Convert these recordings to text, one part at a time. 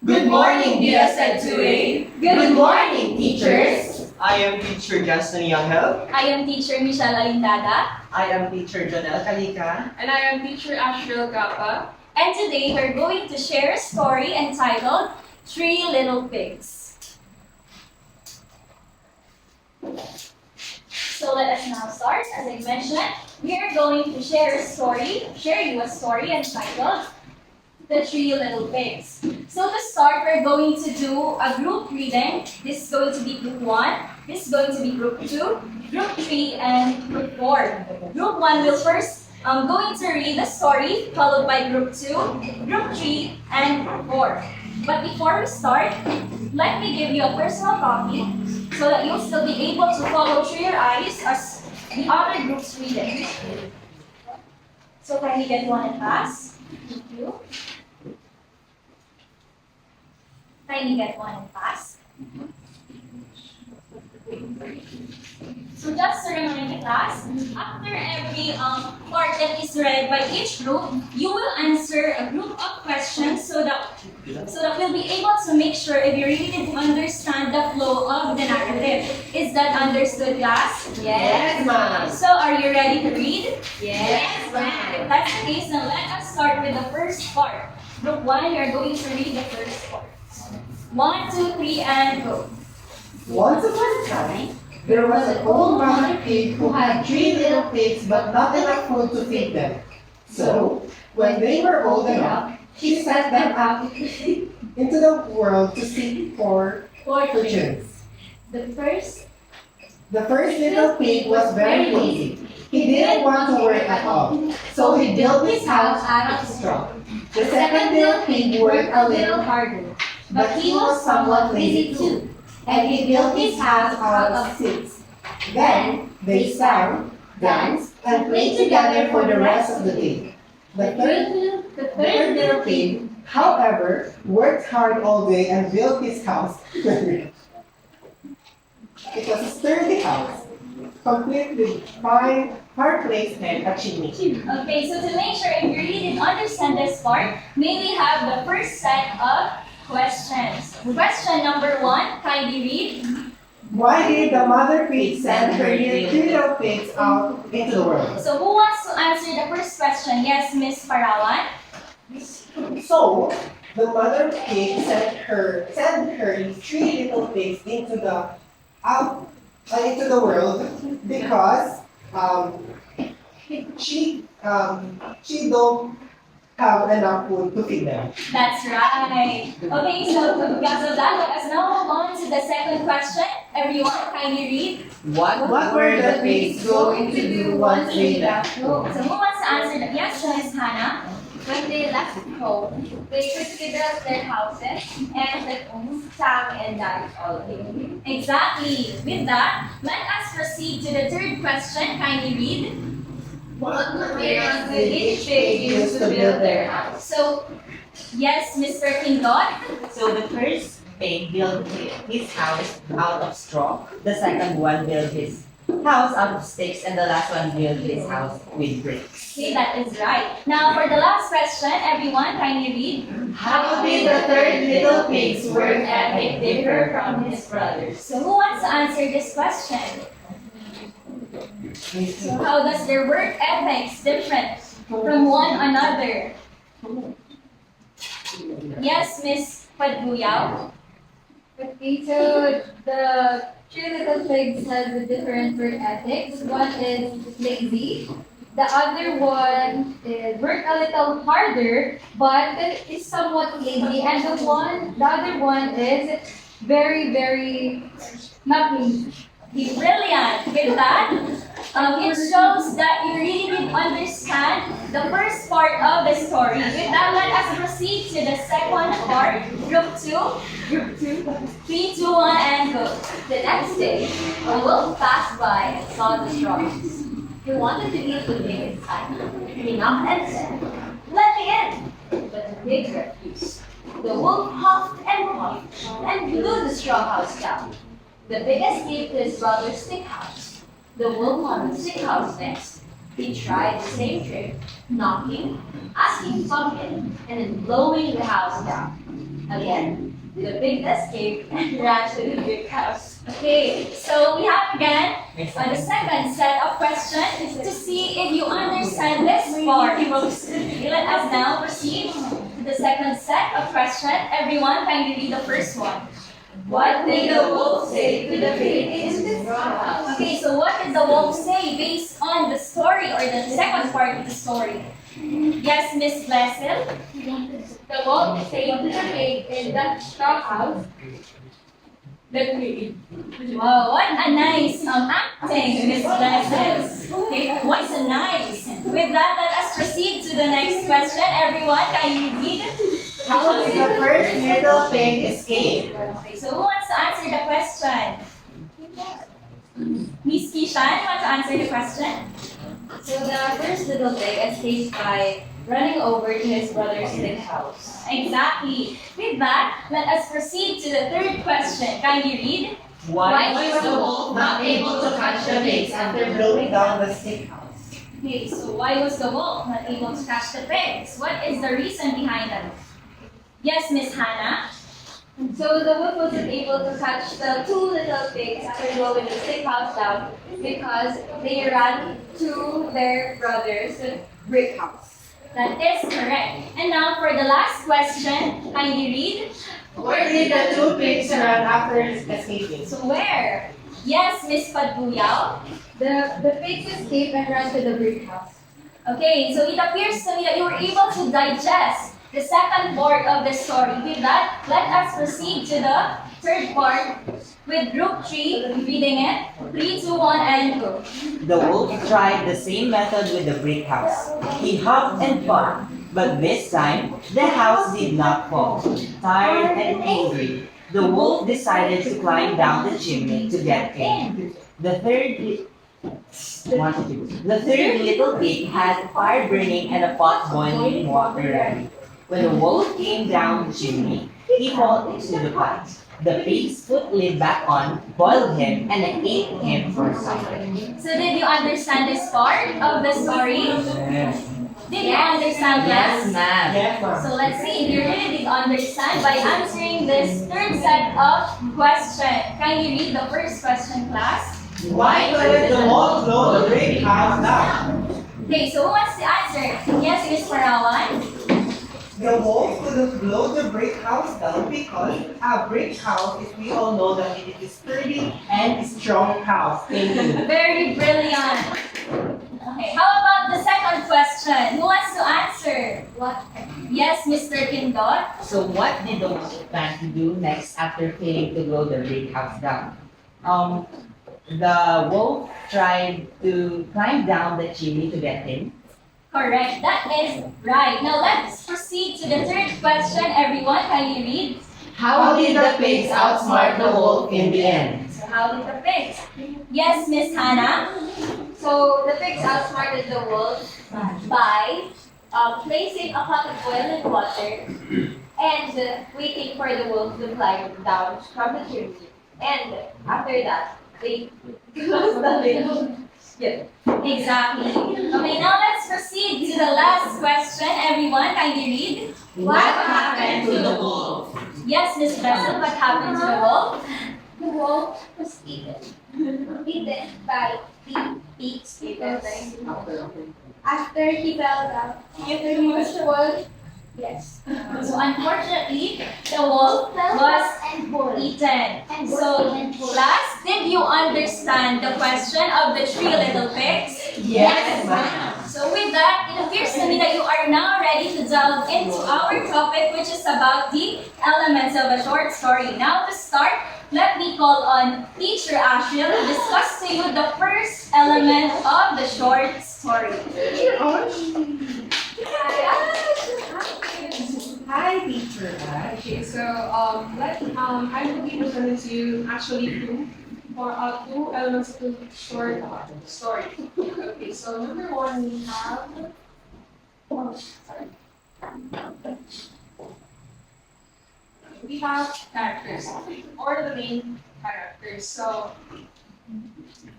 Good morning, DSN 2A. Good morning, teachers. I am teacher Jesstony B. I am teacher Michelle Alindada. I am teacher Jhonel Calica. And I am teacher Ashryl, Capa. And today we're going to share a story entitled Three Little Pigs. So let us now start. As I mentioned, we are going to share you a story entitled The Three Little Pigs. So to start, we're going to do a group reading. This is going to be group 1, this is going to be group 2, group 3, and group 4. Group 1 will first going to read the story, followed by group 2, group 3, and group 4. But before we start, let me give you a personal copy so that you'll still be able to follow through your eyes as the other groups read it. So can we get one and pass? Thank you. Kindly get one and pass. So just to remind the class, after every part that is read by each group, you will answer a group of questions so that we'll be able to make sure if you really did understand the flow of the narrative. Is that understood, class? Yes, ma'am. So are you ready to read? Yes, ma'am. If that's the case, then let us start with the first part. Group 1, you're going to read the first part. 1, 2, 3, and go. Once upon a time, there was an old mother pig who had 3 little pigs but not enough food to feed them. So, when they were old enough, she sent them out into the world to seek for fortunes. The first The first little pig was very lazy. He didn't want to work at all, so he built his house out of straw. The second little pig worked a little harder, but he was somewhat lazy too, and he built his house out of sticks. Then they sang, danced, and played together for the rest of the day. The third little pig, however, worked hard all day and built his house. It was a sturdy house, complete with fine fireplace and a chimney. Okay, so to make sure if you really didn't understand this part, may we have the first set of questions. Question number 1, kindly read. Why did the mother pig send her 3 little pigs out into the world? So who wants to answer the first question? Yes, Miss Parawan. So, the mother pig sent her 3 little pigs into the world because she don't have enough food to feed them. That's right. Okay, so because of that, let us now move on to the second question. Everyone, kindly read. What were the pigs going to do once they left home? So who wants to answer that? Yes, Miss Hannah. When they left home, they considered their houses and their homes, sang and danced all day. Exactly. With that, let us proceed to the third question. Kindly read. What materials did each pig use to build their house? So, yes, Mr. Pindot. So the first pig built his house out of straw. The second one built his house out of sticks, and the last one built his house with bricks. Okay, that is right. Now, for the last question, everyone, kindly read. How did the third little pig's work ethic differ from his brothers? So, who wants to answer this question? So, how does their work ethics different from one another? Yes, Miss Padguyao. Okay, so the 3 little pigs has a different work ethics. One is lazy. The other one is work a little harder, but is somewhat lazy. And the other one is very not lazy. Brilliant. With that, it shows that you really did understand the first part of the story. With that, let us proceed to the second part. Group 2. 3, 2, 1, and go. The next day, a wolf passed by and saw the strawberries. He wanted to eat the pig inside. He knocked and said, "Let me in!" But the pig refused. The wolf huffed and puffed and blew the straw house down. The pig escaped to his brother's stick house. The wolf on the stick house next. He tried the same trick, knocking, asking pumpkin, and then blowing the house down. Again, the pig escaped and ran to the big house. Okay, so we have again the second set of questions to see if you understand this part. Okay, let us now proceed to the second set of questions. Everyone, can you read the first one? What did the wolf say to the pig in his house? Okay, so what did the wolf say based on the story or the second part of the story? Yes, Miss Blessel? The wolf said to the pig in the straw house, the pig. Wow, what a nice acting, Miss Blessel. Okay, what's a nice? With that, let us proceed to the next question. Everyone, can you read? How did the first little pig escape? Okay, so who wants to answer the question? Miss Kishan, you want to answer the question? So the first little pig escaped by running over to his brother's big house. Exactly. With that, let us proceed to the third question. Can you read? Why was the wolf not able to catch the pigs after blowing down the stick house? Okay, so why was the wolf not able to catch the pigs? What is the reason behind that? Yes, Miss Hannah? So the wolf wasn't able to catch the two little pigs after blowing the stick house down because they ran to their brother's brick house. That is correct. And now for the last question, can you read? Where did the two pigs run after escaping? So where? Yes, Miss Padbuyaw? The pigs escaped and ran to the brick house. Okay, so it appears to me that you were able to digest the second part of the story. With that, let us proceed to the third part with group 3, reading it. 3, 2, 1, and go. The wolf tried the same method with the brick house. He huffed and puffed, but this time the house did not fall. Tired and angry, the wolf decided to climb down the chimney to get in. The third little pig had fire burning and a pot boiling water ready. When the wolf came down the chimney, he fell into the pot. The pigs put lid back on, boiled him, and ate him for supper. So did you understand this part of the story? Did you understand Yes, that? ma'am. Yes, ma'am. So let's see if you really did understand by answering this third set of questions. Can you read the first question, class? Why couldn't the wolf blow the brick house down? Okay, so who wants to answer? Yes, Miss Parawan? The wolf couldn't blow the brick house down because a brick house, is we all know that it is sturdy and strong house. Thank you. Very brilliant. Okay, how about the second question? Who wants to answer? What? Yes, Mr. Pindot? So what did the wolf plan to do next after failing to blow the brick house down? The wolf tried to climb down the chimney to get in. Correct, that is right. Now let's proceed to the third question. Everyone, can you read? How did the pigs outsmart the wolf in the end? So how did the pigs? Yes, Miss Hannah? So the pigs outsmarted the wolf by placing a pot of boiling water and waiting for the wolf to climb down from the chimney. And after that, they closed the lid. Yeah. Exactly. Okay, now let's proceed to the last question. Everyone, can you read? What happened to the wolf? Yes, Miss Bessel, what happened to the wolf? The wolf was eaten by the pigs because after he fell down, the wolf, yes. So unfortunately, the wolf was eaten. So class, did you understand the question of the 3 little pigs? Yes, ma'am. So with that, it appears to me that you are now ready to delve into our topic, which is about the elements of a short story. Now to start, let me call on Teacher Ashryl to discuss to you the first element of the short story. Hi, teacher. Okay, so I will be presenting to you actually two elements of the short story. Okay, so number one we have characters or the main characters. So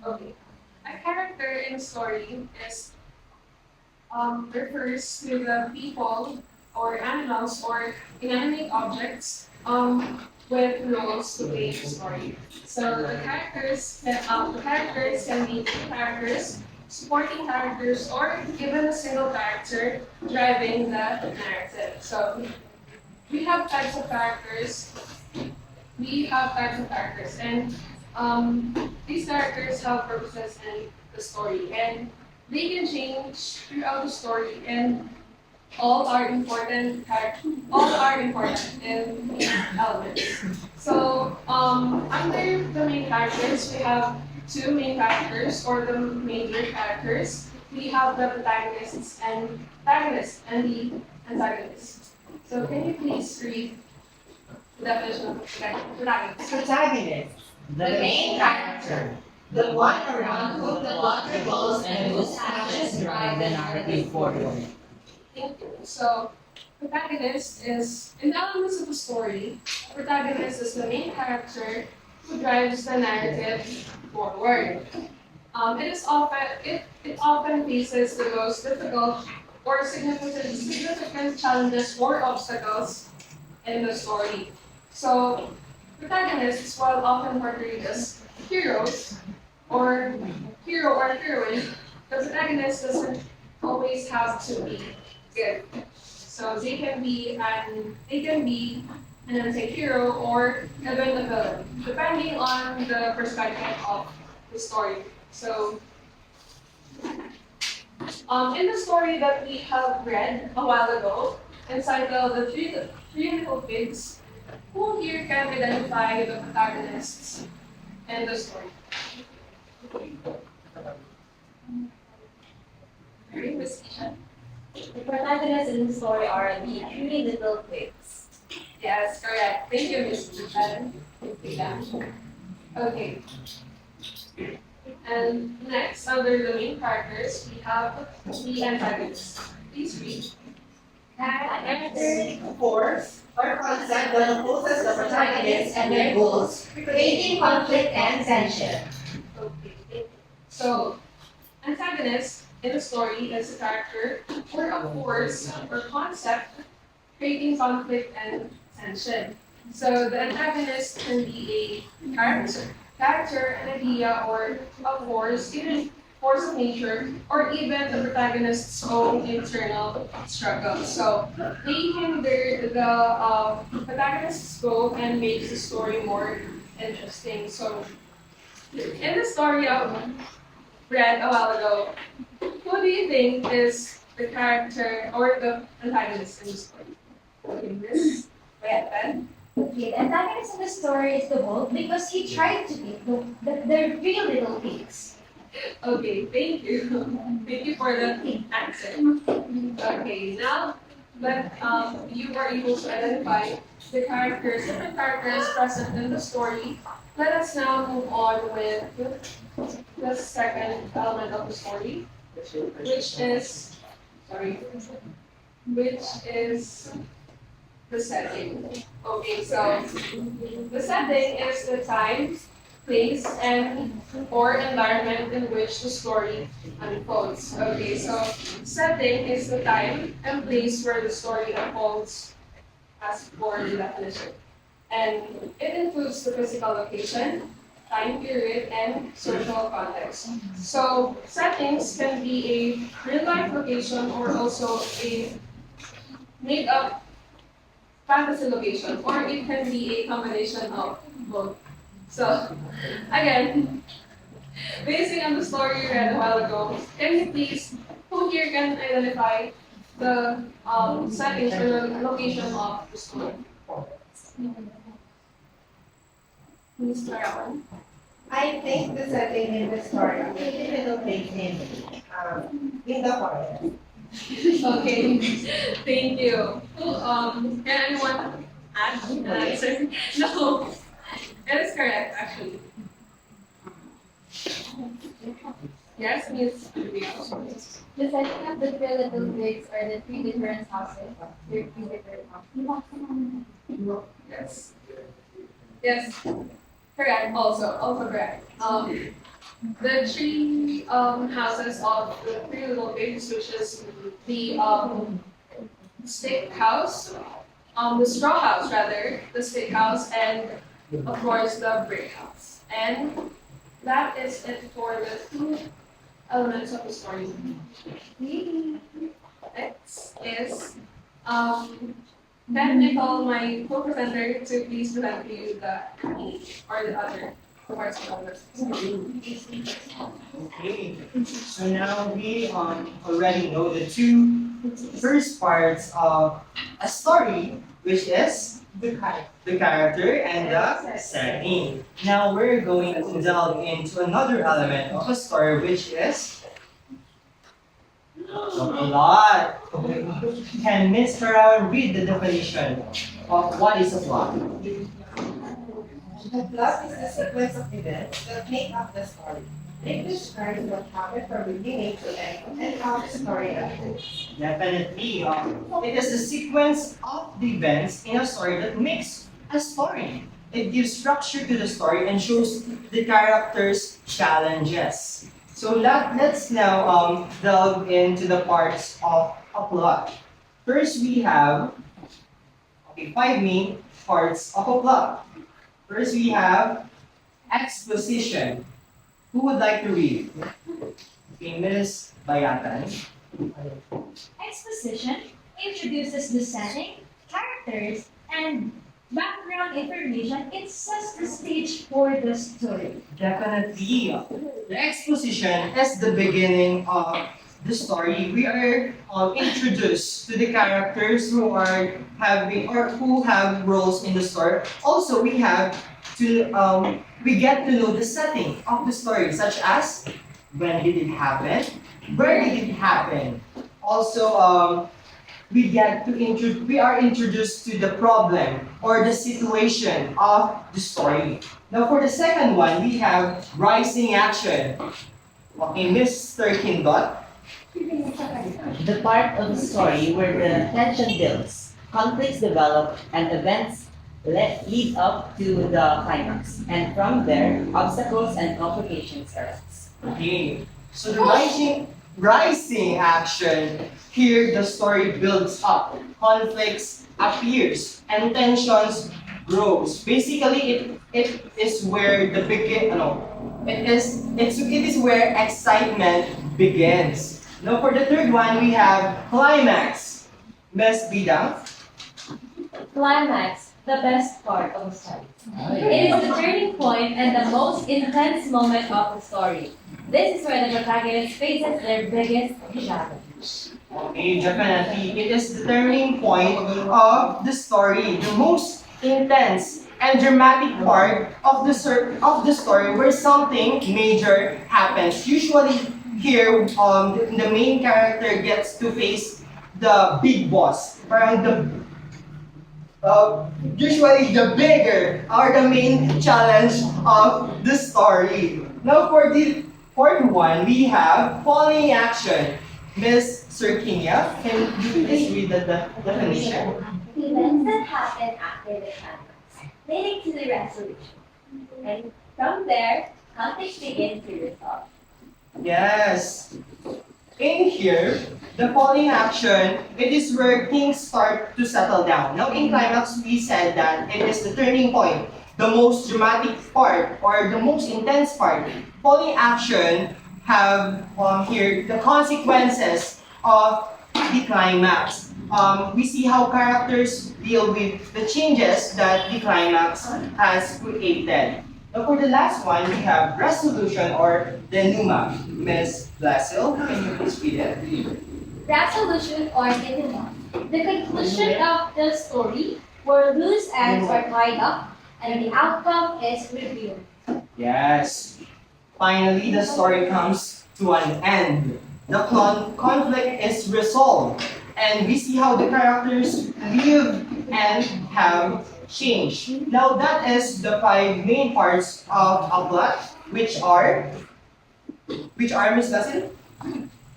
okay, a character in a story is refers to the people or animals or inanimate objects with roles to play the story. So the characters can be two characters, supporting characters, or even a single character driving the narrative. So we have types of characters. And these characters have purposes in the story, and they can change throughout the story, and all are important. All are important in elements. So under the main characters, we have two main characters or the major characters. We have the protagonists and the antagonists. So can you please read the definition of protagonist? Protagonist, the main character, the one around whom the plot revolves and whose actions drive the narrative forward. Thank you. So, protagonist is, in the elements of the story, protagonist is the main character who drives the narrative forward. It often faces the most difficult or significant challenges or obstacles in the story. So, protagonists, while often portrayed as heroes or hero or heroine, the protagonist doesn't always have to be good. So they can be an anti-hero or even a villain, depending on the perspective of the story. So in the story that we have read a while ago, entitled The Three Little Pigs, who here can identify the protagonists in the story? Very Miss Isha. The protagonists in the story are the three little pigs. Yes, correct. Thank you, Miss Isha. Okay. And next, under the main characters, we have the antagonists. Please read. Characters. Force or concept that opposes the protagonist and their goals, creating conflict and tension. Okay. So, antagonist in the story is a character or a force or concept creating conflict and tension. So the antagonist can be a character, an idea, or a force, even force of nature, or even the protagonist's own internal struggle. So they hinder the protagonist's growth and makes the story more interesting. So in the story of read a while ago, who do you think is the character or the antagonist in the story? Okay, Miss Rayatan. Okay, the antagonist in the story is the wolf because he tried to eat the three little pigs. Okay, thank you. Thank you for the answer. Okay, now that you were able to identify the different characters present in the story, let us now move on with the second element of the story, which is the setting. Okay, so the setting is the time, place, and or environment in which the story unfolds. Okay, so setting is the time and place where the story unfolds as for the definition. And it includes the physical location, time period, and social context. So settings can be a real-life location or also a made-up fantasy location, or it can be a combination of both. So, again, basing on the story you read a while ago, can you please, who here can identify the settings or the location of the story? Please try on. I think the setting in the story is little pigs in the forest. Okay, thank you. Can anyone add an answer? No, that is correct, actually. Yes, Miss Olivia. The setting of the three little pigs are the three different houses. They're three different houses. Yes. Yes. Correct. Also correct. The three houses of the three little pigs, which is the stick house, the straw house rather, the stick house, and of course the brick house. And that is it for the two elements of the story. Next is then I call my co-presenter to please present to you the or the other parts of the story. Okay. So now we already know the two first parts of a story, which is the character and the setting. Now we're going to delve into another element of a story, which is a lot. Can Miss Farrell read the definition of what is a plot? The plot is the sequence of events that make up the story. It describes what happened from beginning to end and how the story unfolds. Definitely. It is the sequence of the events in a story that makes a story. It gives structure to the story and shows the characters' challenges. So let's now delve into the parts of a plot. First, we have five main parts of a plot. First, we have exposition. Who would like to read? Okay, Miss Bayatan. Exposition introduces the setting, characters, and background information. It sets the stage for the story. Definitely. The exposition is the beginning of the story. We are introduced to the characters who are having or who have roles in the story. Also, we have to we get to know the setting of the story, such as when did it happen, where did it happen. Also, we are introduced to the problem or the situation of the story. Now for the second one, we have rising action. Okay, Mr. Kindot. The part of the story where the tension builds, conflicts develop, and events lead up to the climax. And from there, obstacles and complications arise. Okay, so the rising action, here the story builds up, conflicts appears, and tensions grows. Basically, it is where the it is where excitement begins. Now for the third one, we have climax. Miss Bidang. Climax, the best part of the story. It is the turning point and the most intense moment of the story. This is where the protagonist faces their biggest challenge. Okay, definitely. It is the turning point of the story, the most intense and dramatic part of the story where something major happens. Usually, here, the main character gets to face the big boss, parang usually the bigger or the main challenge of the story. Now for the fourth one, we have falling action. Miss Sirkinia, can you please read the definition? Events that happen after the climax, leading to the resolution. And from there, conflict begins to resolve. Yes. In here, the falling action, it is where things start to settle down. Now in climax, we said that it is the turning point, the most dramatic part or the most intense part. Falling action have here the consequences of the climax. We see how characters deal with the changes that the climax has created. Now for the last one, we have resolution or denouement. Miss Blasil, can you please read it? Resolution or denouement. The conclusion of the story where loose ends are tied up and the outcome is revealed. Yes. Finally, the story comes to an end. The conflict is resolved, and we see how the characters live and have changed. Now, that is the five main parts of a plot, which are Miss Basil?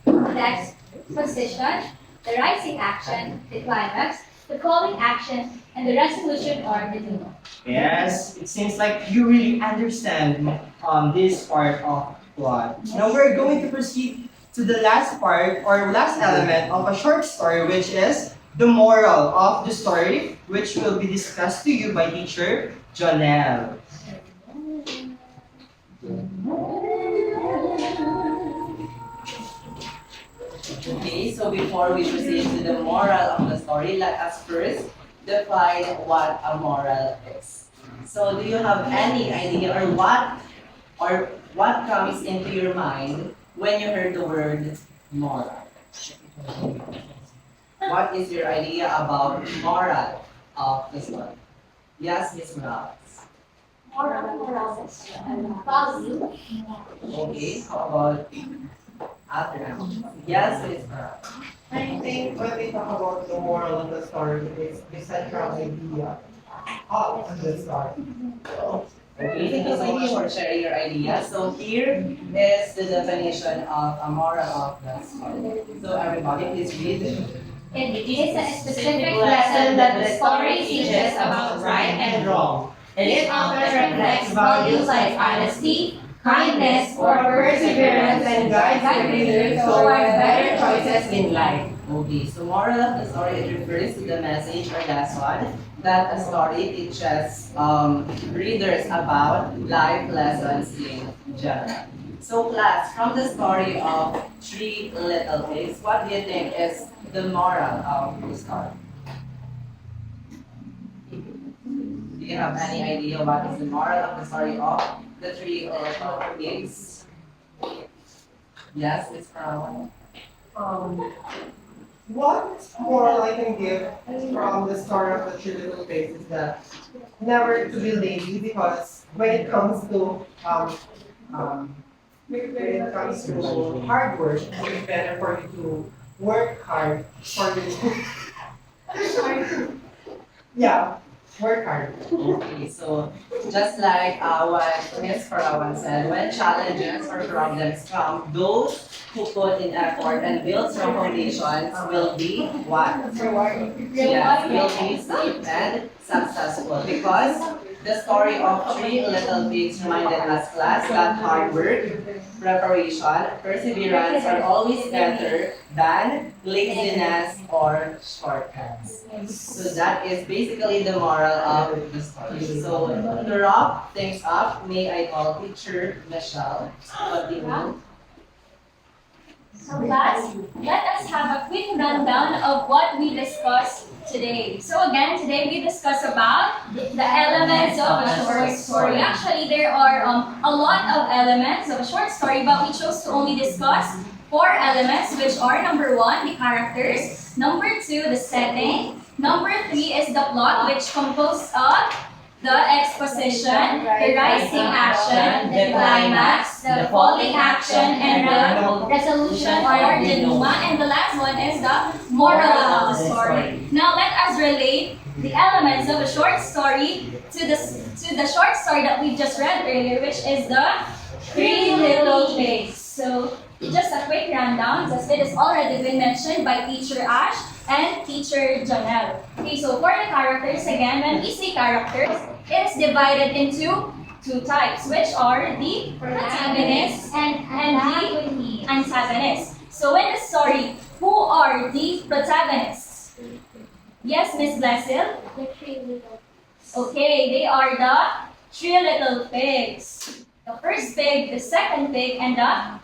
The exposition, the rising action, the climax, the falling action, and the resolution or denouement. Yes, it seems like you really understand this part of plot. Now we're going to proceed to the last part or last element of a short story, which is the moral of the story, which will be discussed to you by teacher Jhonel. Okay, so before we proceed to the moral of the story, let us first define what a moral is. So do you have any idea or what comes into your mind when you heard the word moral? What is your idea about moral of the story? Yes, Miss Morales. Morals. Value. Okay, how about after? Yes, Miss Morales. I think when we talk about the moral of the story, it's the central idea of the story. Okay, thank you so much for sharing your idea. So here is the definition of a moral of the story. So everybody, please read. It is a specific lesson that the story teaches about right and wrong. It often reflects values like honesty, kindness, or perseverance and guides the reader toward better choices in life. Okay, so moral of the story, it refers to the message or lesson that a story teaches readers about life lessons in general. So class, from the story of Three Little Pigs, what do you think is the moral of the story? Do you have any idea what is the moral of the story of the Three Little Pigs? Yes, Miss Brown. What moral I can give from the story of the three little pigs is that never to be lazy, because when it comes to hard work, it's better for you to work hard for you. Yeah, work hard. Okay, so just like what Miss Parawan said, when challenges or problems come, those who put in effort and build strong foundations will be what? Yes, will be safe and successful. Because the story of Three Little Pigs reminded us, class, that hard work, preparation, perseverance are always better than laziness or shortcuts. So that is basically the moral of the story. So to wrap things up, may I call teacher Michelle to continue. So class, let us have a quick rundown of what we discussed today. So again, today we discussed about the elements of a short story. Actually, there are a lot of elements of a short story, but we chose to only discuss 4 elements, which are number 1, the characters, number 2, the setting, number 3 is the plot, which composed of the exposition, the rising action, the climax, the falling action, and the resolution or denouement. And the last one is the moral of the story. Now let us relate the elements of a short story to the short story that we just read earlier, which is the Three Little Pigs. So just a quick rundown, as it has already been mentioned by Teacher Ash and Teacher Jhonel. Okay, so for the characters, again, when we say characters, it is divided into 2 types, which are the protagonists and the antagonists. So in the story, who are the protagonists? Yes, Miss Blessil? Okay, they are the 3 little pigs. The first pig, the second pig, and the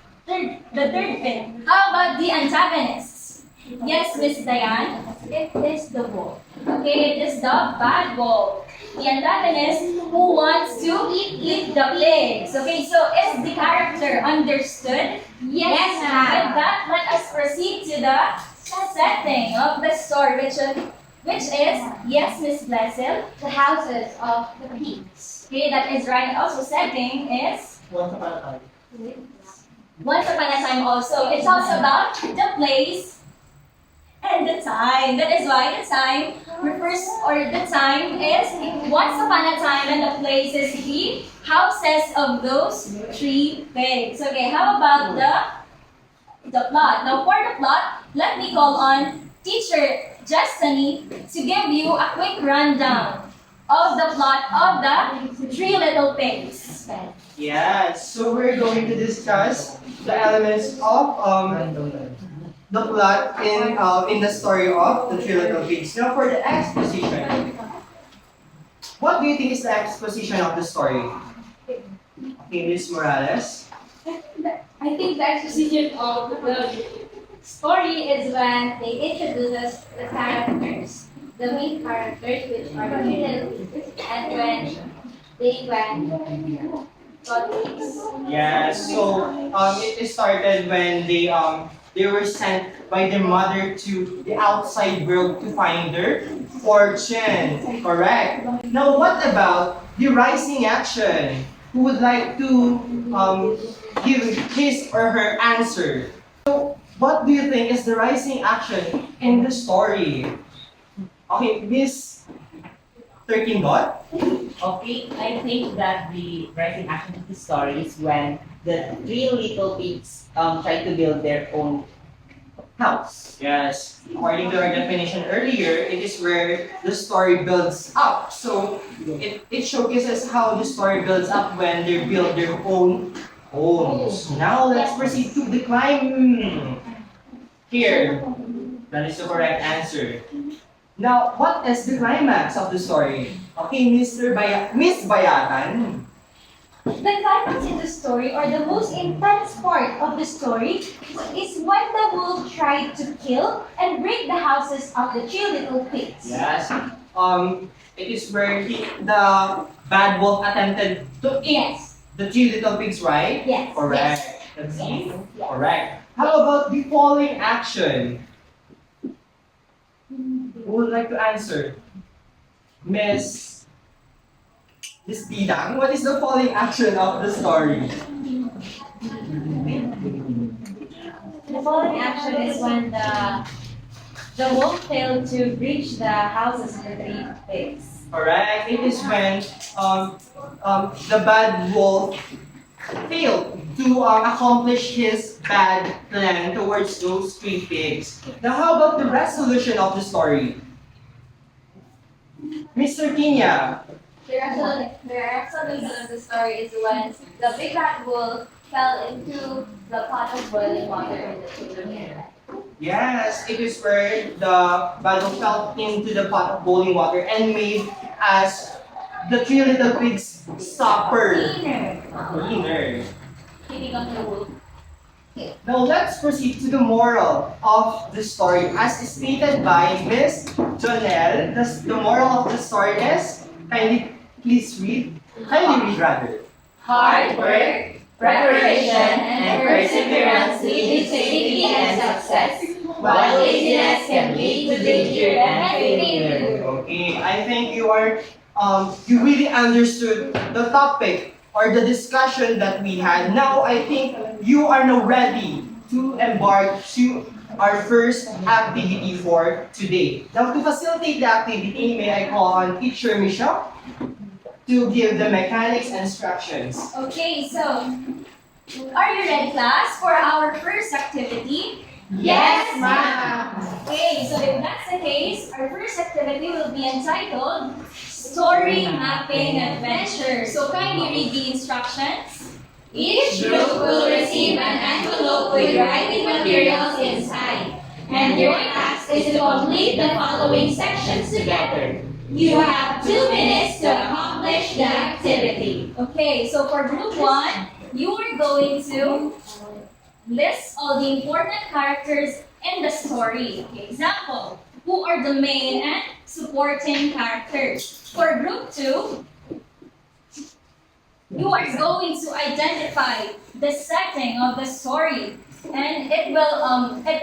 third pig. How about the antagonists? Yes, Miss Diane? It is the wolf. Okay, it is the bad wolf. The antagonist who wants to eat the pigs. Okay, so is the character understood? Yes, ma'am. With that, let us proceed to the setting of the story, which is, yes, Miss Blessil? The houses of the pigs. Okay, that is right. Also, setting is Once upon a time. Once Upon a Time also. It talks about the place and the time. That is why the time refers, or the time is once upon a time, and the place is the houses of those 3 pigs. Okay, how about the plot? Now for the plot, let me call on Teacher Jesstony to give you a quick rundown of the plot of the 3 Little Pigs. Yes, so we're going to discuss the elements of the plot in the story of the Three Little Pigs. Now for the exposition, what do you think is the exposition of the story? Okay, Miss Morales. I think the exposition of the story is when they introduce us the characters, the main characters, which are the three little pieces, and when they went got pigs. Yes. So it started when they were sent by their mother to the outside world to find their fortune. Correct. Now what about the rising action? Who would like to give his or her answer? So what do you think is the rising action in the story? Okay, Miss 13 Dot? Okay, I think that the rising action of the story is when the three little pigs try to build their own house. Yes. According to our definition earlier, it is where the story builds up. So it showcases how the story builds up when they build their own homes. Now let's proceed to the climb. Here, that is the correct answer. Now, what is the climax of the story? Okay, Miss Bayatan. The climax in the story, or the most intense part of the story, is when the wolf tried to kill and break the houses of the three little pigs. Yes. It is where the bad wolf attempted to eat Yes. the three little pigs, right? Yes. Correct. Let's see. Correct. How about the falling action? Who would like to answer? Miss Didang, what is the falling action of the story? The following action is when the wolf failed to reach the houses of the three pigs. Correct. It is when the bad wolf failed to accomplish his bad plan towards those three pigs. Now, how about the resolution of the story? Mr. Kinya. The resolution of the story is when the big bad wolf fell into the pot of boiling water in the children. Yes, it is where the bad wolf fell into the pot of boiling water and made as the three little pigs suffer. Cleaner. Hitting on the wolf. Now let's proceed to the moral of the story. As stated by Miss Jhonel, the moral of the story is, kindly read rather. Hard work, preparation, and perseverance lead to safety and success, while laziness can lead to danger and failure. Okay, I think you really understood the topic or the discussion that we had. Now I think you are now ready to embark to our first activity for today. Now to facilitate the activity, may I call on Teacher Michelle to give the mechanics instructions. Okay, so are you ready, class, for our first activity? Yes, ma'am. Okay, so if that's the case, our first activity will be entitled Story Mapping Adventure. So kindly read the instructions. Each group will receive an envelope with writing materials inside, and your task is to complete the following sections together. You have 2 minutes to accomplish the activity. Okay, so for group 1, you are going to list all the important characters in the story. Example, who are the main and supporting characters? For group 2, you are going to identify the setting of the story, and it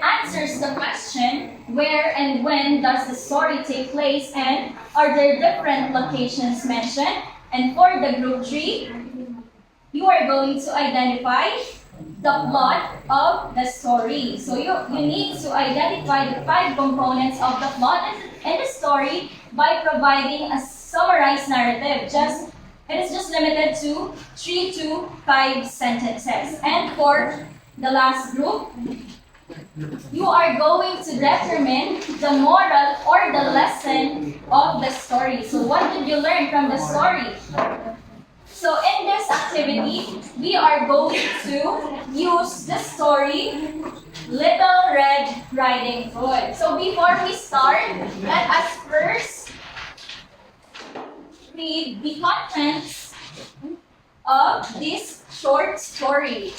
answers the question, where and when does the story take place, and are there different locations mentioned? And for the group 3, you are going to identify the plot of the story. So you need to identify the 5 components of the plot in the story by providing a summarized narrative. It is just limited to 3 to 5 sentences. And for the last group, you are going to determine the moral or the lesson of the story. So what did you learn from the story? So in this activity, we are going to use the story Little Red Riding Hood. So before we start, let us first read the contents of this short story.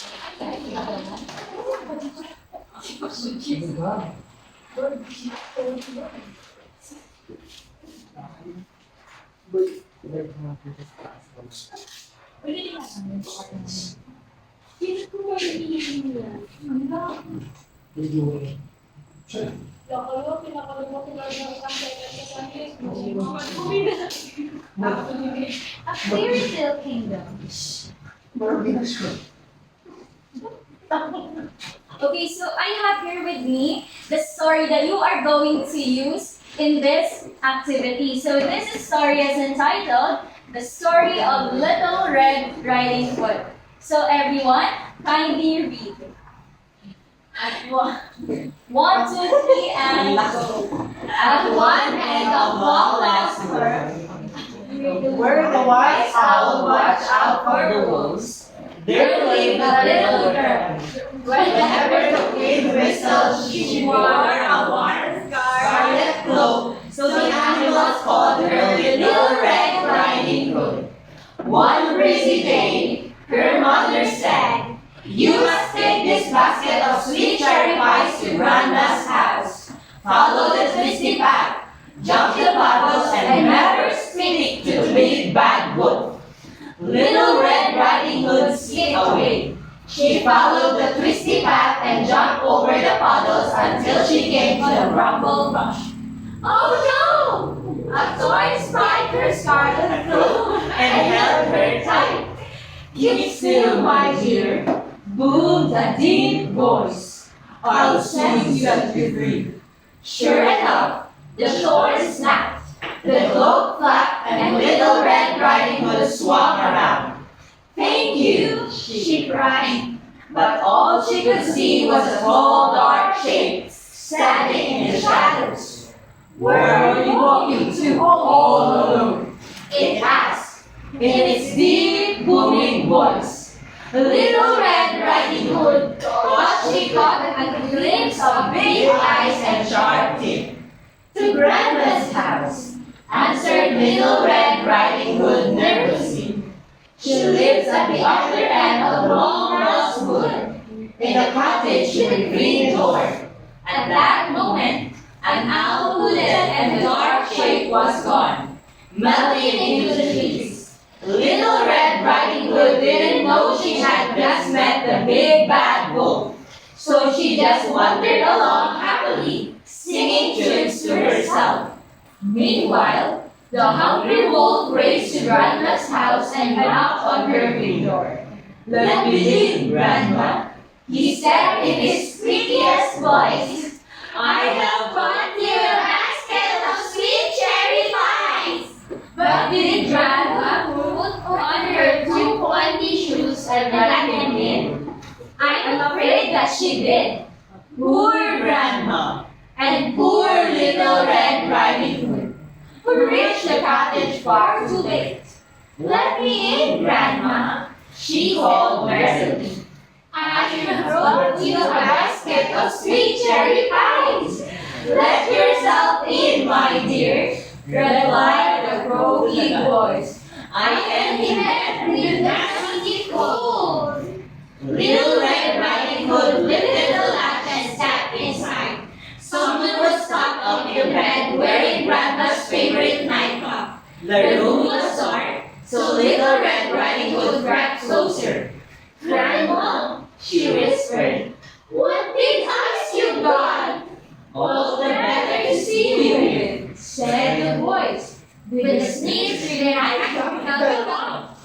A fairy tale kingdom. Okay, so I have here with me the story that you are going to use in this activity. So this story is entitled The Story of Little Red Riding Hood. So everyone, kindly read. At one, 1, 2, 3, and go. At one end of Lawless where the wise owl watched out for the wolves, there lived a little girl. Whenever the wind whistled, she wore a warm scarlet cloak, so the animals called her Little Red Riding Hood. One breezy day, her mother said, "You must take this basket of sweet cherry pies to Grandma's house. Follow the twisty path, jump the puddles, and never speak to the big bad wolf." Little Red Riding Hood skipped away. She followed the twisty path and jumped over the puddles until she came to the bramble bush. Oh no! A thorn spiked her scarlet cloak and held her tight. "Keep still, my dear," boomed a deep voice. "I'll soon set you free." Sure enough, the thorn snapped, the cloak flapped, and Little Red Riding Hood swung around. "Thank you," she cried. But all she could see was a tall, dark shape standing in the shadows. "Where are you walking to all alone?" it asked in its deep, booming voice. Little Red Riding Hood thought she caught a glimpse of big eyes and sharp teeth. "To Grandma's house," answered Little Red Riding Hood nervously. "She lives at the other end of Long Moss Wood, in a cottage with a green door." At that moment, an owl hooted and the dark shape was gone, melting into the trees. Little Red Riding Hood didn't know she had just met the big bad wolf, so she just wandered along happily, singing tunes to herself. Meanwhile, the hungry wolf raced to Grandma's house and knocked on her big door. "Let me in, Grandma," he said in his squeakiest voice. "I have brought you a basket of sweet cherry pies." But did Grandma put on her 2 pointy shoes and let him in? I'm afraid that she did. Poor Grandma, and poor Little Red Riding Hood, who reached the cottage far too late. "Let me in, Grandma," she called mercifully. "I have brought you a basket of sweet cherry pies. Let yourself in, my dear," replied the croaky voice. "I am in bed with nasty cold." Little Red Riding Hood lifted the latch and sat inside. Someone was stuck on the bed wearing Grandma's favorite nightcap. The room was dark, so Little Red Riding Hood crept closer. "Grandma," she whispered, "what big eyes you've got!" "All the better to see you with," said the voice, with a sneeze behind the mouth.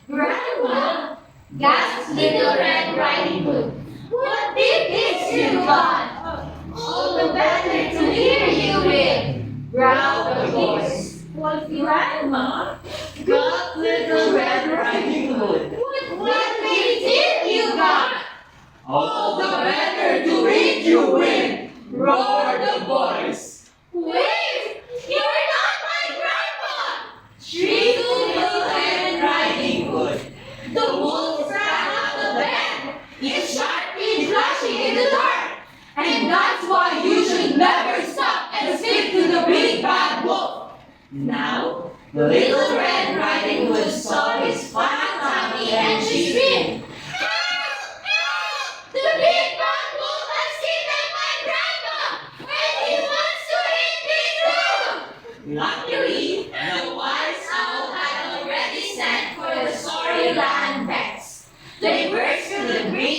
"Grandma," gasped Little Red Riding Hood, "what big ears you got!" "All the better to hear you with," growled the voice. "What, Grandma?" gasped Little Red Riding Hood. What big teeth you got!" "All the better to read you with," roared the voice. "Wait! You're not my grandma!" shrieked Little Red Riding Hood. The wolf sprang out of bed, its sharp teeth flashing in the dark.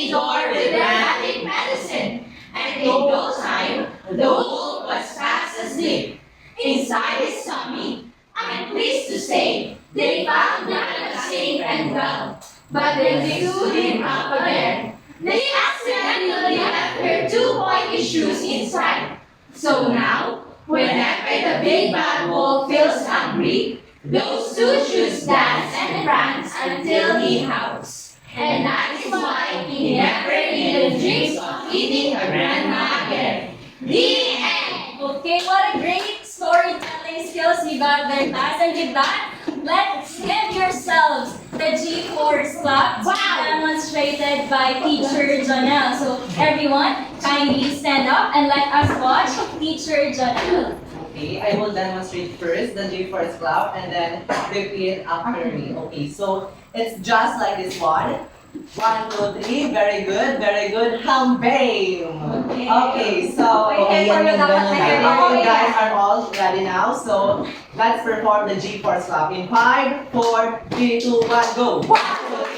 a door with magic medicine, and in no time, the wolf was fast asleep. Inside his tummy, I'm pleased to say, they found Nana safe and well. But when they stood him up again, they accidentally left her two pointy shoes inside. So now, whenever the big bad wolf feels hungry, those two shoes dance and prance until he howls. And that is why he never even dreams of eating her grandma again. The end! Okay, what a great storytelling skills you got there, class. And with that, let's give yourselves the G4 clap demonstrated by Teacher Jhonel. So everyone, kindly stand up and let us watch Teacher Jhonel. Okay, I will demonstrate first the J first clap and then repeat after me. Okay, so it's just like this one. 1, 2, 3. Very good, very good. Hambame. Okay, so Wait, for you dapat na yun. you guys are all ready now. So let's perform the G force clap in 5, 4, 3, 2, 1, go. 1, 2,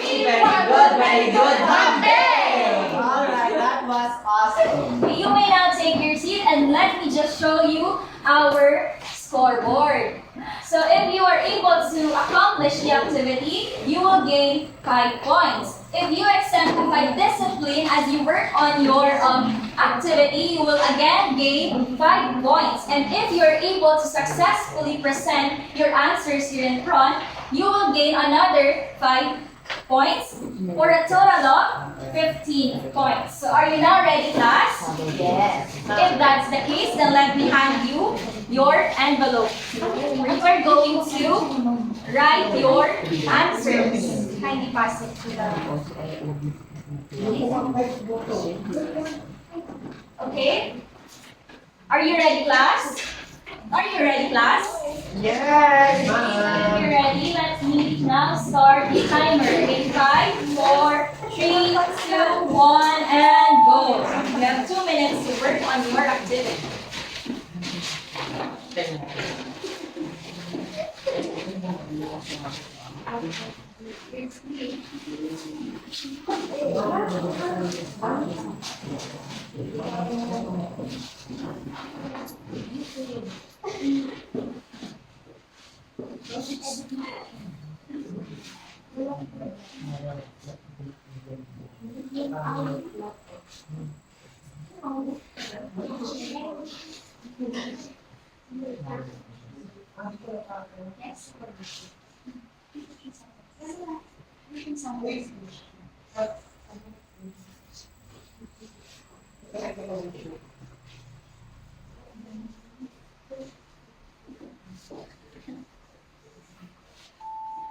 3. Very good, very good. Hambame. All right, that was awesome. You may now take your seat and let me just show you our scoreboard. So if you are able to accomplish the activity, you will gain 5 points. If you exemplify discipline as you work on your activity, you will again gain 5 points. And if you are able to successfully present your answers here in front, you will gain another 5 points for a total of 15 points. So are you now ready, class? Yes. If that's the case, then let me hand you your envelope. You are going to write your answers. Kindly pass it to the... Okay? Are you ready, class? Are you ready, class? Yes, If you're ready, let me now start the timer in 5, 4, 3, 2, 1, and go. You have 2 minutes to work on your activity.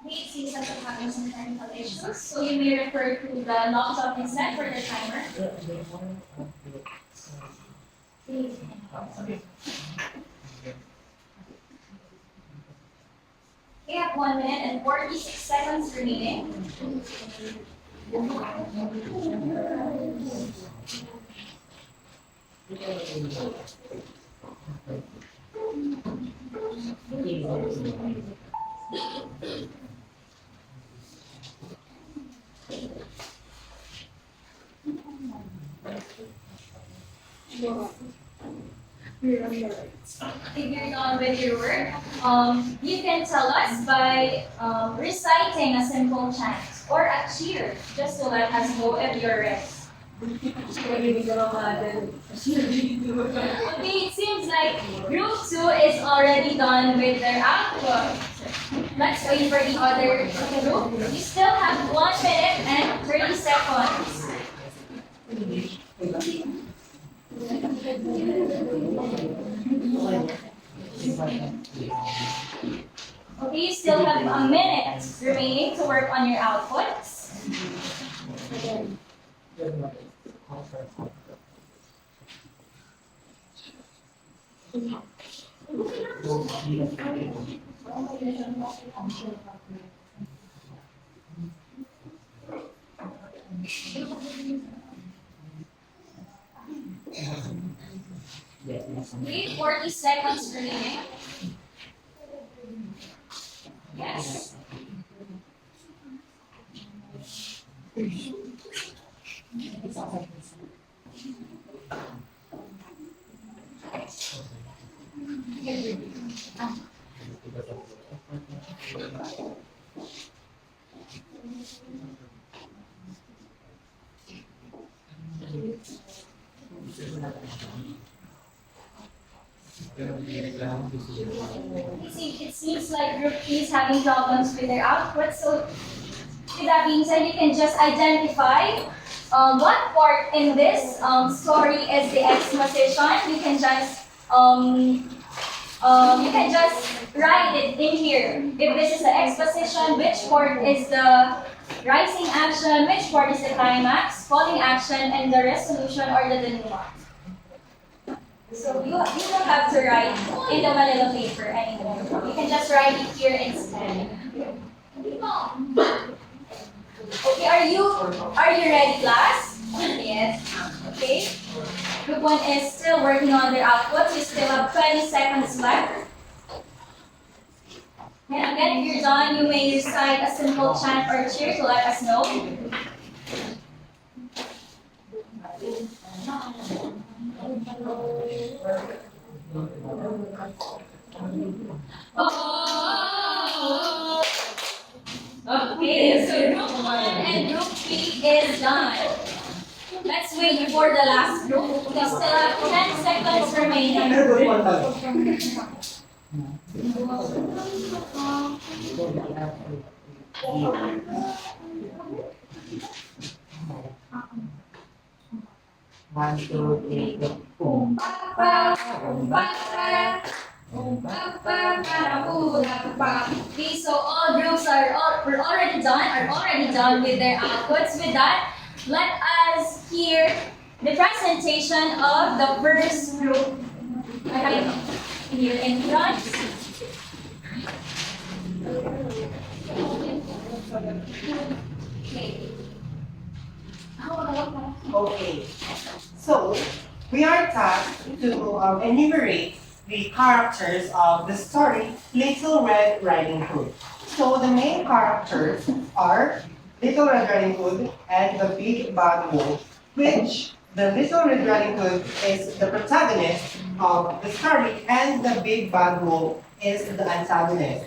Please see some having some technical issues, so you may refer to the laptop instead for the timer. We have 1 minute and 46 seconds remaining. If you're done with your work, you can tell us by reciting a simple chant or a cheer, just to let us know if you're ready. Okay, it seems like group 2 is already done with their output. Let's wait for the other group. You still have 1 minute and 30 seconds. Okay, you still have a minute remaining to work on your outputs. Okay, 40 seconds remaining. Yes. It seems like Group E is having problems with their output. So, with that being said, you can just identify what part in this story is the exposition. You can just write it in here. If this is the exposition, which part is the rising action, which part is the climax, falling action, and the resolution or the denouement. So you don't have to write in the Manila paper anymore. You can just write it here instead. Okay, are you ready, class? Yes. Okay. Group 1 is still working on their outputs. You still have 20 seconds left. And again, if you're done, you may recite a simple chant or cheer to let us know. Okay, so group 1 and group 3 is done. Let's wait for the last group. We still have 10 seconds remaining. One, two, three, go. Boom, ba, ba, boom, ba, ba. Boom, ba, ba, ba, boom, ba, ba. Okay, so all groups are already done with their outputs. With that, let us hear the presentation of the first group. Okay, here in front. Okay. Okay, so we are tasked to enumerate the characters of the story Little Red Riding Hood. So the main characters are Little Red Riding Hood and the Big Bad Wolf, which the Little Red Riding Hood is the protagonist of the story and the Big Bad Wolf is the antagonist.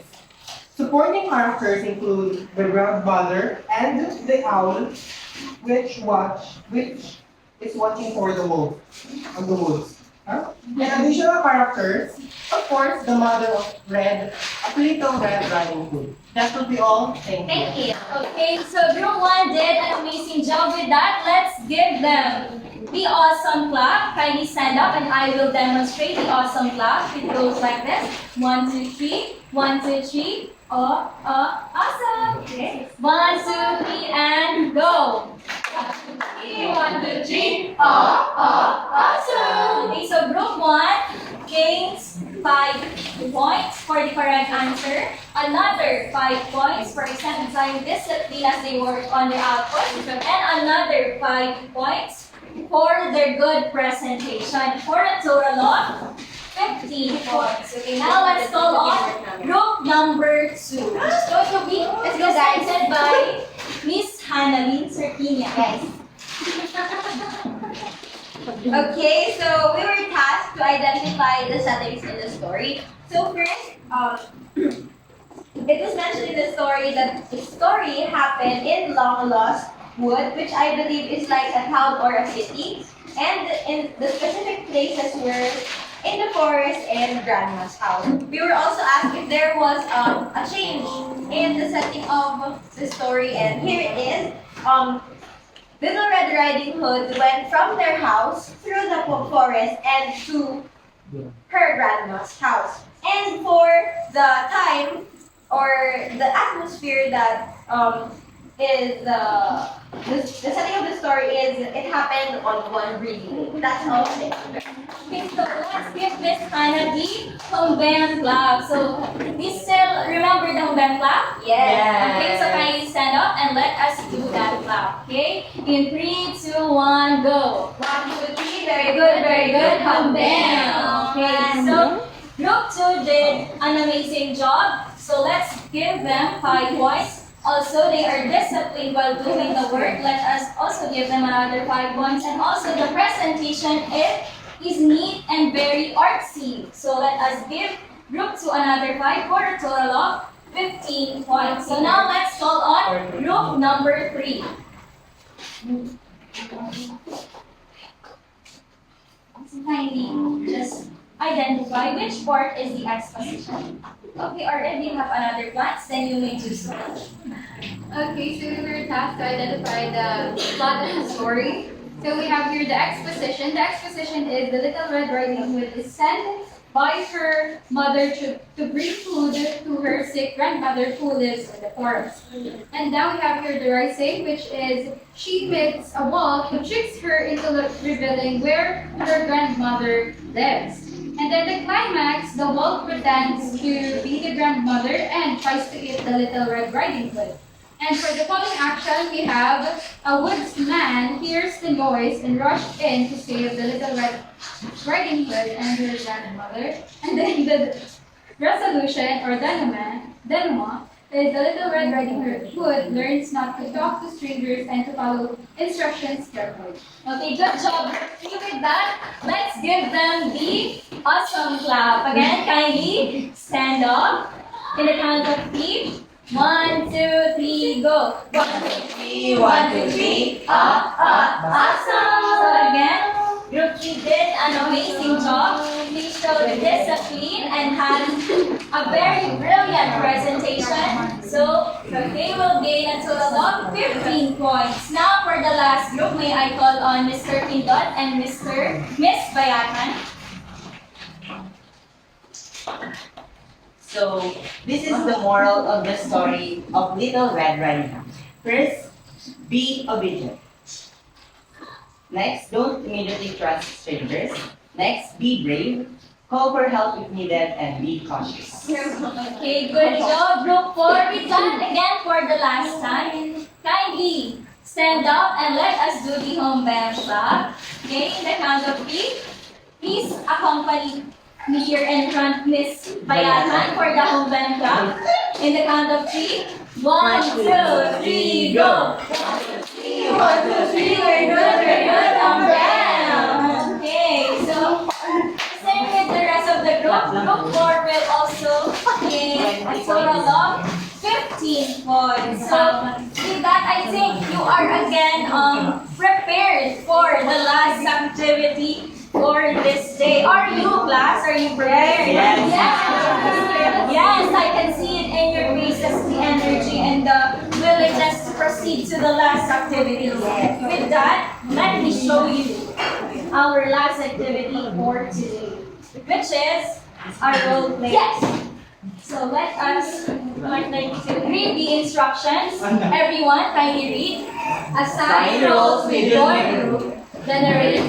Supporting characters include the grandmother and the owl, which is watching for the wolf of the woods. Huh? And additional characters, of course, the mother of Little Red Riding Hood. That will be all. Thank you. Thank you. Okay, so group 1 did an amazing job with that. Let's give them the awesome clap. Kindly stand up and I will demonstrate the awesome clap. It goes like this. 1, 2, 3. 1, 2, 3. Awesome. Okay. 1, 2, 3, and go. 1, 2, 3. Awesome. Okay, so group 1 gains 5 points for the correct answer. Another 5 points for exercising discipline as they work on their output. And another 5 points for their good presentation. For a total of 15 points. Okay, now let's call on group number 2. Which is going to be presented by Miss Hannalyn Serpinia. Guys. Okay, so we were tasked to identify the settings in the story. So first, it was mentioned in the story that the story happened in Long Lost Wood, which I believe is like a town or a city. And in the specific places were in the forest and Grandma's house. We were also asked if there was a change in the setting of the story, and here it is. Little Red Riding Hood went from their house through the forest and to her grandma's house. And for the time or the atmosphere that is the setting of the story is it happened on one breeding. That's all. Okay, so let's give Miss Hannah the Humben clap. So, we still remember the Humben clap? Yes. Okay, so kindly stand up and let us do that clap. Okay? In 3, 2, 1, go. 1, 2, 3. Very good, very good. Humben. Okay, so group 2 did an amazing job. So let's give them 5 points. Also, they are disciplined while doing the work. Let us also give them another 5 points. And also, the presentation is neat and very artsy. So let us give group 2 another 5 for a total of 15 points. So now let's call on group number 3. So kindly just identify which part is the exposition. Okay, or if you have another plans, then you may do so. Okay, so we were tasked to identify the plot of the story. So we have here the exposition. The exposition is the Little Red Riding Hood is sent by her mother to bring food to her sick grandmother who lives in the forest. And now we have here the rising, which is she meets a wolf who tricks her into revealing where her grandmother lives. And then the climax, the wolf pretends to be the grandmother and tries to eat the Little Red Riding Hood. And for the following action, we have a woodsman hears the noise and rushed in to save the Little Red Riding Hood and her grandmother. And then the resolution or denouement is the Little Red Riding Hood learns not to talk to strangers and to follow instructions carefully. Okay, good job. With that, let's give them the awesome clap. Again, kindly stand up in the count of 3. 1, 2, 3, go. 1, 2, 3, 1, 2, 3, up, up, awesome. So again, Group 3 did an amazing job. They showed discipline and had a very brilliant presentation. So they will gain a total of 15 points. Now for the last group, may I call on Mr. Pindot and Miss Bayatan. So, this is the moral of the story of Little Red Riding Hood. First, be obedient. Next, don't immediately trust strangers. Next, be brave. Call for help if needed and be cautious. Okay, good job, Group 4. We done again for the last time. Kindly stand up and let us do the home bench clap. Okay, in the count of 3, please accompany me here in front, Miss Bayatan, for the home bench clap. In the count of 3, 1, 2, 3, go! 1, 2, 3, 1, 2, 3, we're good, home bench. Okay, so same with the rest of the group. Group 4 will also gain a total of 15 points. So with that, I think you are again prepared for the last activity for this day. Are you, class? Are you prepared? Yes. Yes, I can see it in your faces, the energy and the willingness to proceed to the last activity. With that, let me show you our last activity for today, which is our role play. Yes. So let us read the instructions. Everyone, kindly read. Assign roles with your group. The narrator,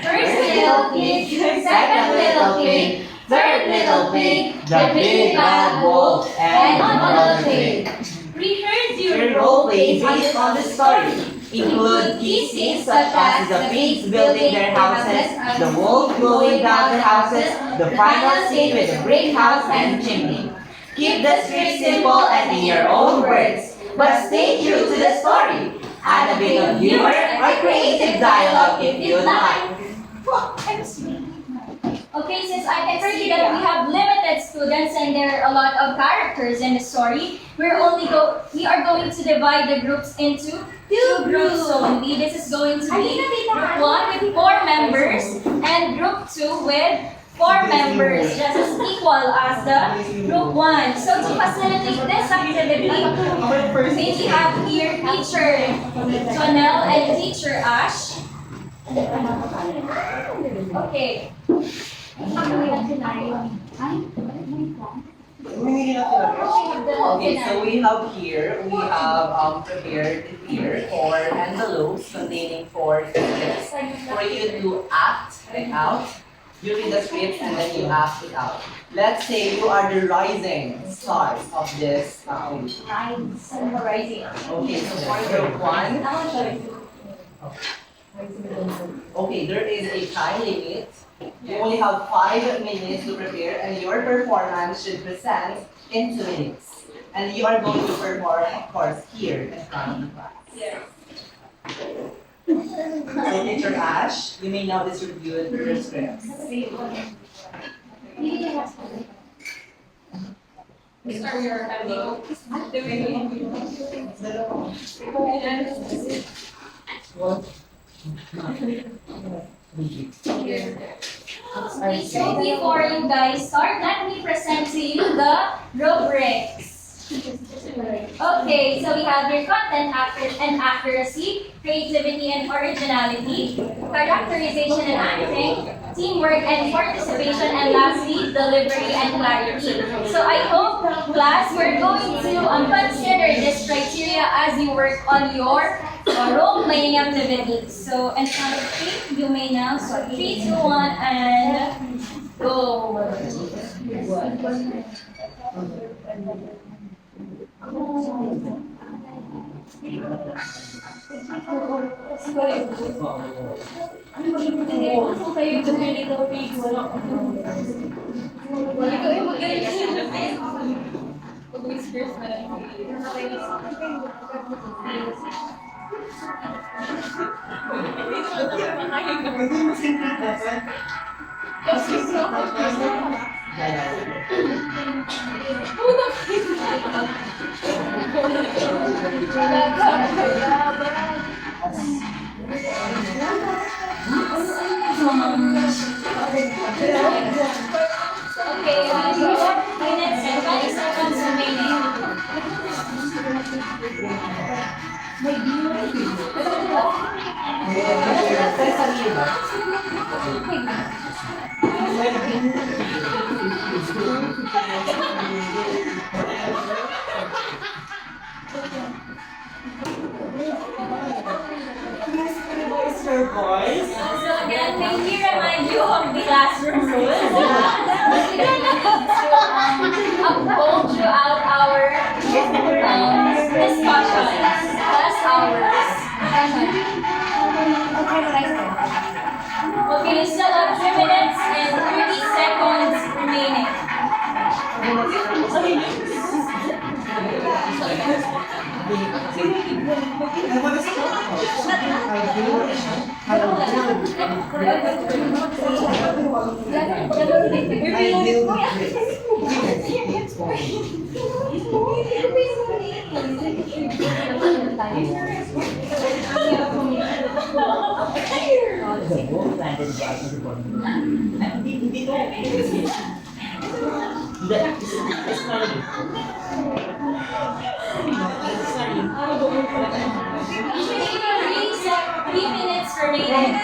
first little pig, second little pig, third little pig, the big bad wolf, and another pig. Rehearse your role plays based on the story. Include key scenes such as the pigs building their houses, the wolf blowing down the houses, the final scene with the brick house and chimney. Keep the script simple and in your own words, but stay true to the story. Add a bit of humor or creative dialogue if you'd like. Okay, since I can see that we have limited students and there are a lot of characters in the story, we are going to divide the groups into 2 groups only. This is going to be group 1 with 4 members and group 2 with 4 members, just as equal as the group 1. So to facilitate this activity, we have here teacher Jhonel and teacher Ash. Okay. Okay, so we have prepared here 4 envelopes containing 4 scripts for you to act it out. You read the script and then you act it out. Let's say you are the rising stars of this Rising. Okay, so for group 1, okay, there is a time limit. You only have 5 minutes to prepare and your performance should present in 2 minutes. And you are going to perform, of course, here in front of the class. Yes. So, Teacher Ash, you may now distribute your scripts. Start your handle. So before you guys start, let me present to you the rubrics. Okay, so we have your content and accuracy, creativity and originality, characterization and acting, teamwork and participation, and lastly, delivery and clarity. So I hope, class, we're going to consider this criteria as you work on your role-playing activities. So, and count of 3, you may now start. 3, 2, 1, and go. Okay, 4 minutes and 20 seconds remaining. So again, may we remind you of the classroom rules. Uphold throughout our discussions, plus hours. Okay, you still have 3 minutes and 30 seconds remaining. Three minutes remaining. Okay,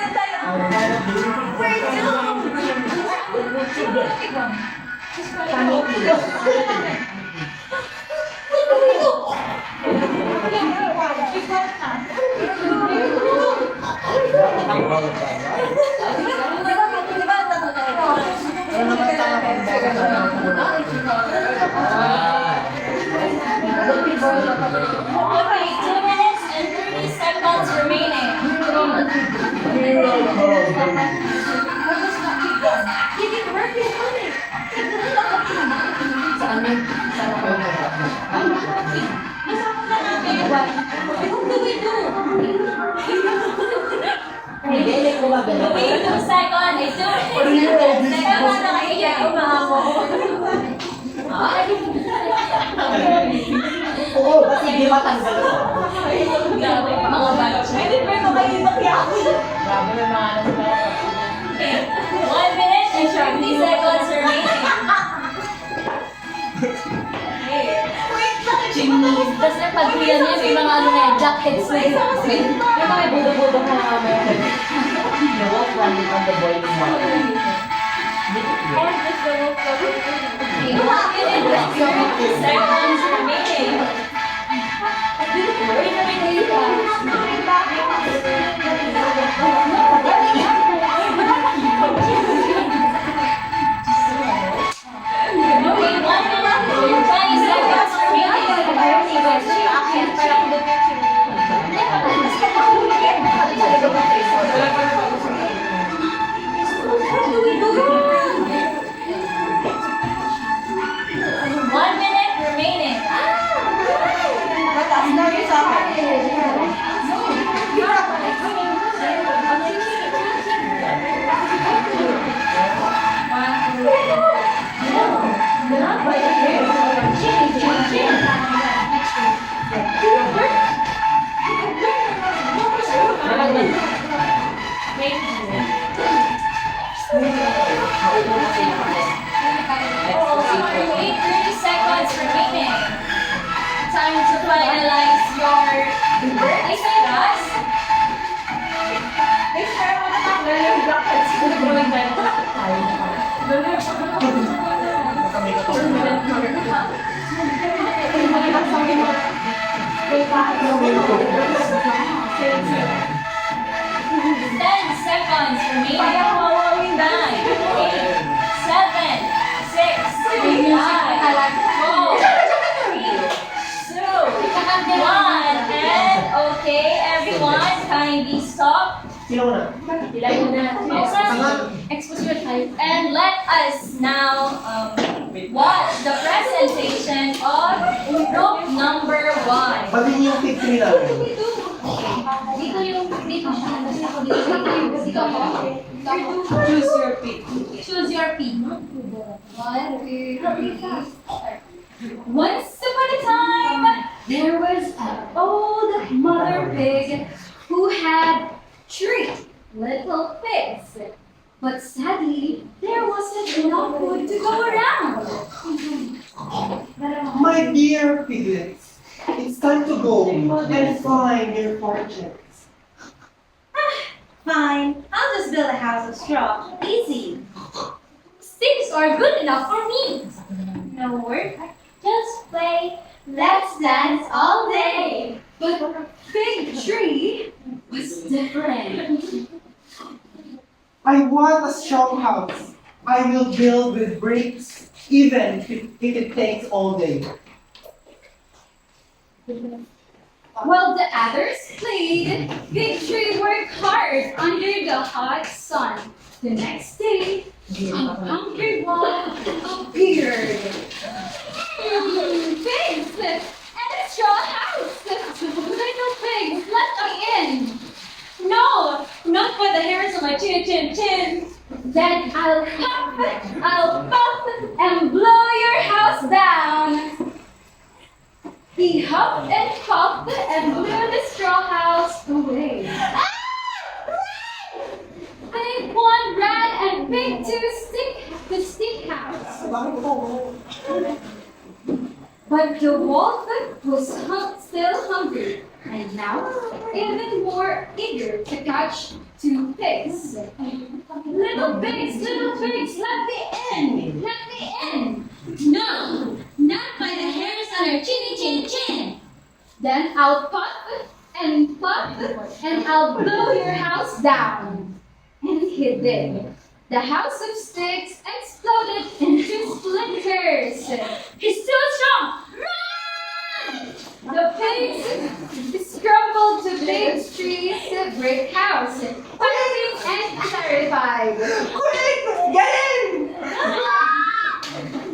2 minutes and 30 seconds remaining. Wait, 2 seconds. 2 minutes. Teka ba nakaiya? Umahamo. Oo, kasi di matanggal ko. Mga batch. Pwede pa ito kayo itakyak. Grabe may mga ano sa Okay. 1 minute and 30 seconds remaining. Chimney. Tapos na pag-clear niya, may mga ano na yan, jackets na yun. Yung mga budo-budo ko na kami. The wolf running on the boiling water. Okay, 1 minute and 30 seconds remaining. Okay, 1 minute and 20 seconds remaining. 1 minute remaining. seconds remaining. 9, 8, 7, 6, 5, 4, 3, 2, 1. And okay, everyone, kindly stop. And let us now watch the presentation of group number 1. Pati yung pick nila. Choose your pick. Choose your pick. Once upon a time, there was an old mother pig who had 3 little pigs. But sadly, there wasn't enough food to go around. My dear piglets, it's time to go and find your fortunes. Fine, I'll just build a house of straw. Easy. Sticks are good enough for me. No work, just play. Let's dance all day. But Big Tree was different. I want a strong house. I will build with bricks, even if it takes all day. While the others played, Big Tree worked hard under the hot sun. The next day, a hungry wolf appeared. Pigs! And a straw house! Little pigs, let me in! No, not for the hairs on my chin. Then I'll puff, and blow your house down. He huffed and puffed and blew the straw house away. Big one ran and Big Two the stick house. But the wolf was still hungry, and now even more eager to catch 2 pigs. Little pigs, let me in! Let me in! No, not by the hairs on her chin. Then I'll puff, and I'll blow your house down. And he did. The house of sticks exploded into splinters. He's too strong. Run! The pigs scrambled to Big Tree's brick house, fighting and terrified. Quick, get in!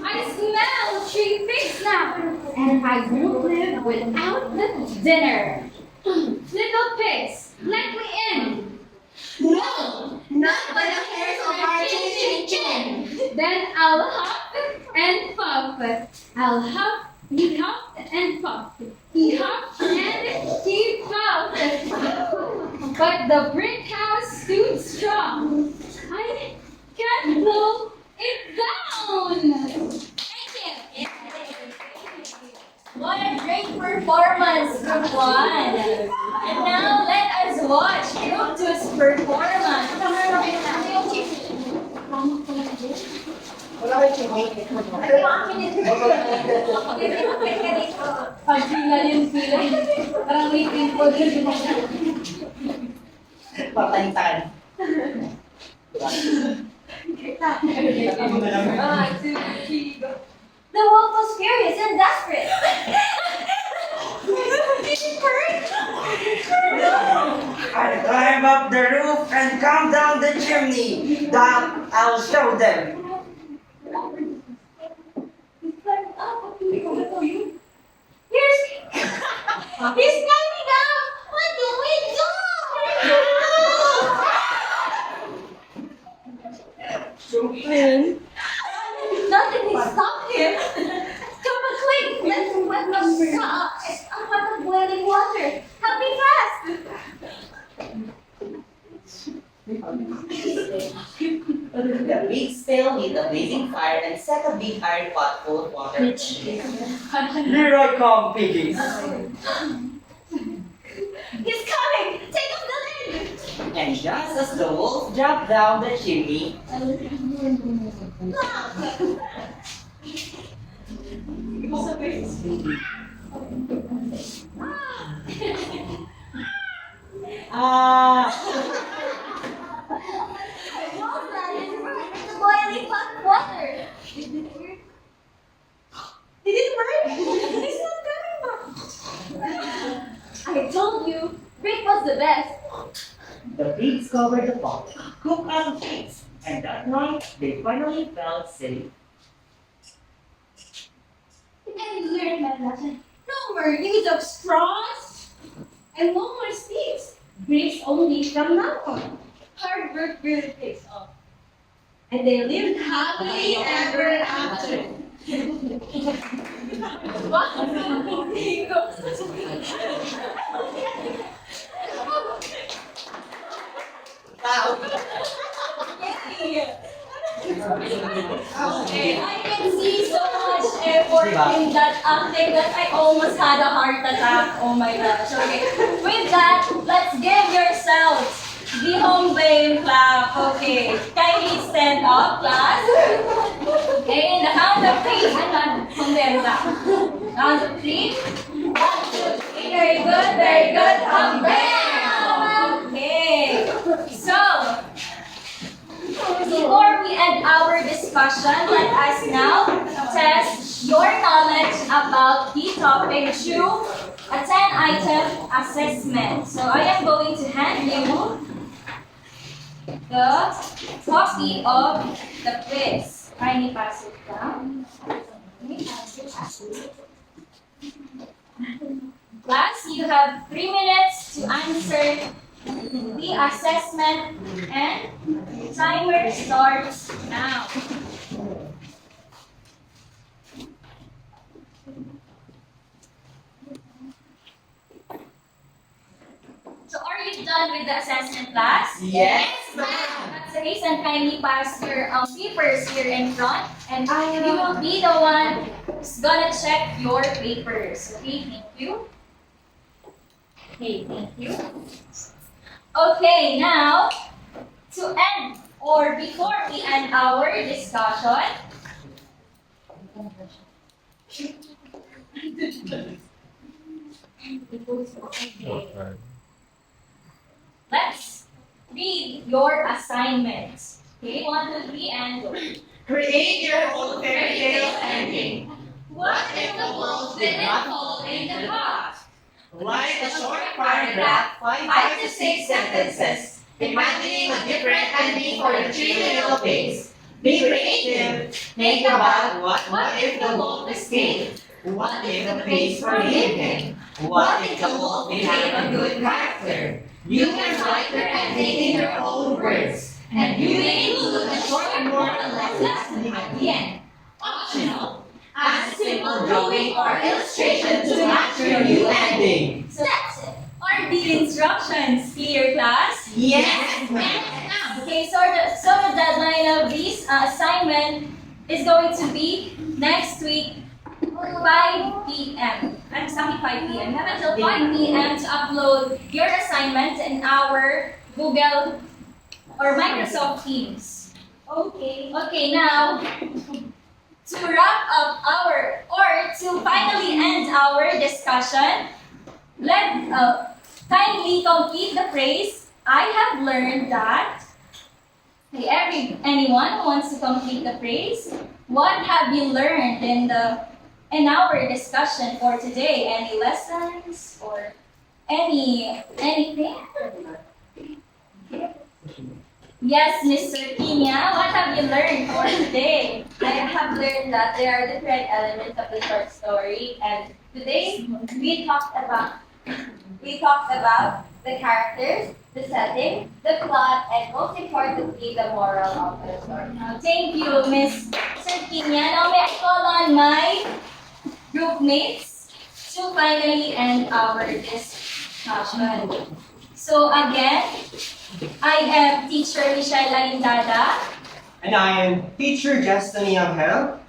I smell 3 pigs now, and I won't live without the dinner. Little pigs, let me in. No, not by the hairs on her chin. Then I'll huff and puff. I'll huff, he huffed and puffed. He huffed and he puffed. But the brick house stood strong. I can't blow it down. Thank you. What a great performance, Group 1. And now let us watch Group 2's performance. Wala kayo chimay. Pag pila yun. Parang waiting for the Patantan. 1, 2, 3, go. The wolf was furious and desperate. I'll climb up the roof and come down the chimney. That I'll show them. He's climbing up. What do we do? Nothing can stop him. Capa, quick! Let's wet a pot of boiling water. Help me fast! The pigs filled with a blazing fire and set a big iron pot full of water. Here I come, piggies. He's coming! Take off the lid! And just as the wolf dropped down the chimney, Ah, The boiling hot water. Did it work? It's not coming back. I told you, Rick was the best. the pigs covered the pot, cooked out pigs, and that night they finally felt safe. I learned my lesson. No more use of straws and no more sticks. Bricks only from now on. Hard work really pays off. And they lived happily ever after. I can see so much effort in that acting that I almost had a heart attack. Oh my gosh. Okay. With that, let's give yourselves the home blame clap. Okay. Kindly stand up, class. Okay, in the count of three, home blame clap. Count of three. 1, 2, 3. Very good, very good. Home blame. Okay. So, before we end our discussion, let us now test your knowledge about the topic through a 10-item assessment. So I am going to hand you the copy of the quiz. Kindly pass it down. Class, you have 3 minutes to answer the assessment, and timer starts now. So are you done with the assessment, class? Yes, That's the case, and kindly pass your papers here in front, and you will be the one who's gonna check your papers. Okay, thank you. Okay, thank you. Okay, now, to end, or before we end our discussion, let's read your assignments. Okay, 1, 2, 3, and go. Create your own fairy tale ending. What if the wolf did not fall in the pot? Write a short paragraph, 5 to 6 sentences, imagining a different ending for the 3 little pigs. Be creative. Think about what if the wolf escaped? What if the pigs forgave him? What if the wolf became a good character? You can write your ending in your own words, and you may include a short moral lesson at the end. Optional. Add a simple drawing or illustration to match your new ending. So that's it. Are the instructions clear, class? yes, Okay, so the deadline of this assignment is going to be next week, 5 p.m. I'm sorry, 5 p.m. You have until 5 p.m. to upload your assignment in our Google or Microsoft Teams. Okay. Okay, now, to wrap up or to finally end our discussion, kindly complete the phrase, I have learned that. Okay, anyone who wants to complete the phrase, what have you learned in our discussion for today? Any lessons or anything? Yes, Mr. Piña, what have you learned for today? I have learned that there are different elements of the short story, and today we talked about the characters, the setting, the plot, and most importantly, the moral of the story. Thank you, Miss Piña. Now may I call on my group mates to finally end our discussion. So again, I am Teacher Alindada. And I am teacher Jesstony B.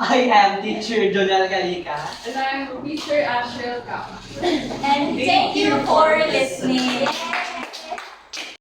I am teacher Jhonel D. And I'm teacher Ashryl, Capa. And thank you for listening.